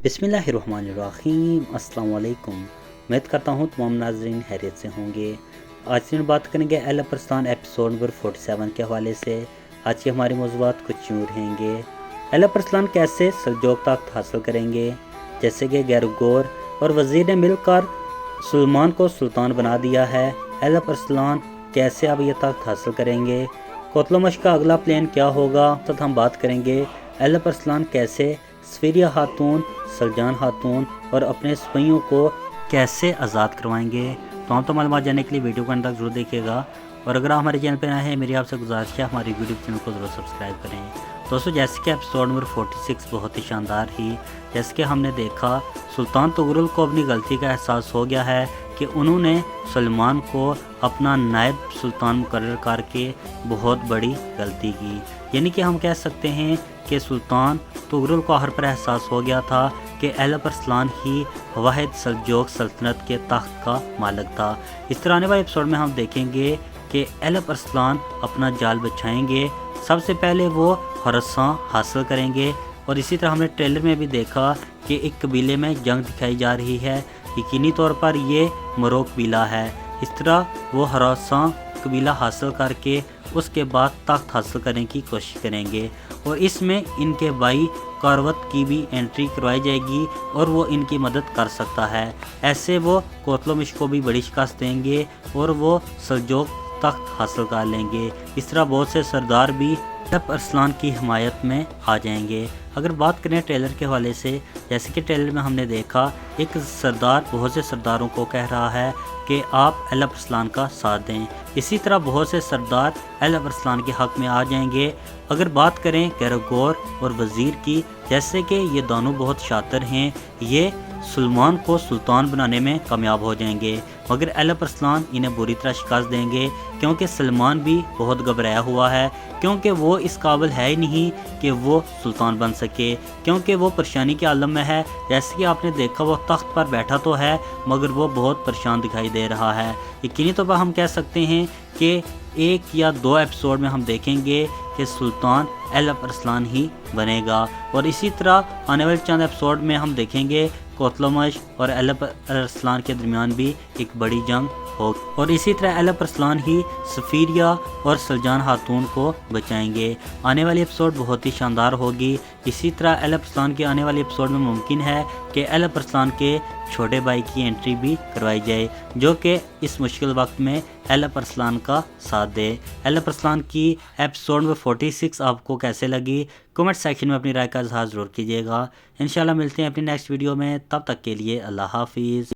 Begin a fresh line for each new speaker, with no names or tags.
बिस्मिल्लाहिर्रहमानिर्रहीम। अस्सलाम वालेकुम। उम्मीद करता हूँ तमाम नाज़रीन खैरियत से होंगे। आज दिन बात करेंगे अल अरसलान एपिसोड नंबर 47 के हवाले से। आज की हमारी मौज़ूआत कुछ यूँ रहेंगे। अल अरसलान कैसे सल्जोक तख्त हासिल करेंगे, जैसे कि गैरगोर और वज़ीर ने मिलकर सुलेमान को सुल्तान बना दिया है। अल अरसलान कैसे अब ये तख्त हासिल करेंगे, कोतलमश का अगला प्लान क्या होगा, तो हम बात करेंगे अल अरसलान कैसे सफीरिया खातून, सलजान खातून और अपने सिपाहियों को कैसे आज़ाद करवाएंगे। तो मालूमात जानने के लिए वीडियो को अंत तक जरूर देखिएगा। और अगर आप हमारे चैनल पर आए हैं, मेरी आपसे गुजारिश है हमारे यूट्यूब चैनल को ज़रूर सब्सक्राइब करें। दोस्तों, जैसे कि एपिसोड नंबर 46 बहुत ही शानदार ही, जैसे कि हमने देखा सुल्तान तुगरुल को अपनी गलती का एहसास हो गया है कि उन्होंने सलमान को अपना नायब सुल्तान मुकर्रर करके बहुत बड़ी गलती की। यानी कि हम कह सकते हैं कि सुल्तान तुगरुल को हर पर एहसास हो गया था कि अल अरसलान ही वाहिद सल्जोक सल्तनत के तख्त का मालिक था। इस तरह आने वाले एपिसोड में हम देखेंगे कि अल अरसलान अपना जाल बिछाएंगे। सबसे पहले वो हरसां हासिल करेंगे। और इसी तरह हमने ट्रेलर में भी देखा कि एक कबीले में जंग दिखाई जा रही है। यकीनी तौर पर ये मरोक कबीला है। इस तरह वो हरसां कबीला हासिल करके उसके बाद तख्त हासिल करने की कोशिश करेंगे। और इसमें इनके भाई कारवत की भी एंट्री करवाई जाएगी और वो इनकी मदद कर सकता है। ऐसे वो कोतलमश को भी बड़ी शिकस्त देंगे और वो सल्जोक तख्त हासिल कर लेंगे। इस तरह बहुत से सरदार भी अल अरसलान की हिमायत में आ जाएंगे। अगर बात करें ट्रेलर के हवाले से, जैसे कि ट्रेलर में हमने देखा एक सरदार बहुत से सरदारों को कह रहा है कि आप अल अरसलान का साथ दें। इसी तरह बहुत से सरदार अल अरसलान के हक़ में आ जाएंगे। अगर बात करें गैरगोर और वज़ीर की, जैसे कि ये दोनों बहुत शातिर हैं, ये सुलेमान को सुल्तान बनाने में कामयाब हो जाएंगे, मगर अल अरसलान इन्हें बुरी तरह शिकस्त देंगे क्योंकि सलमान भी बहुत घबराया हुआ है, क्योंकि वो इस काबिल है ही नहीं कि वो सुल्तान बन सके, क्योंकि वो परेशानी के आलम में है। जैसे कि आपने देखा वो तख्त पर बैठा तो है मगर वो बहुत परेशान दिखाई दे रहा है। यकीनी तौर पर हम कह सकते हैं कि 1 या 2 एपिसोड में हम देखेंगे कि सुल्तान अल अरसलान ही बनेगा। और इसी तरह आने वाले चंद एपिसोड में हम देखेंगे कोतलमश और अल अरसलान के दरमियान भी एक बड़ी जंग हो। और इसी तरह अल अरसलान ही सफीरिया और सलजान खातून को बचाएंगे। आने वाली एपिसोड बहुत ही शानदार होगी। इसी तरह अल अरसलान के आने वाले एपिसोड में मुमकिन है कि अल अरसलान के छोटे भाई की एंट्री भी करवाई जाए, जो कि इस मुश्किल वक्त में अल अरसलान का साथ दे। अल अरसलान की एपिसोड में 46 आपको कैसे लगी, कमेंट सेक्शन में अपनी राय का इजहार ज़रूर कीजिएगा। इंशाल्लाह मिलते हैं अपनी नेक्स्ट वीडियो में। तब तक के लिए अल्लाह हाफिज़।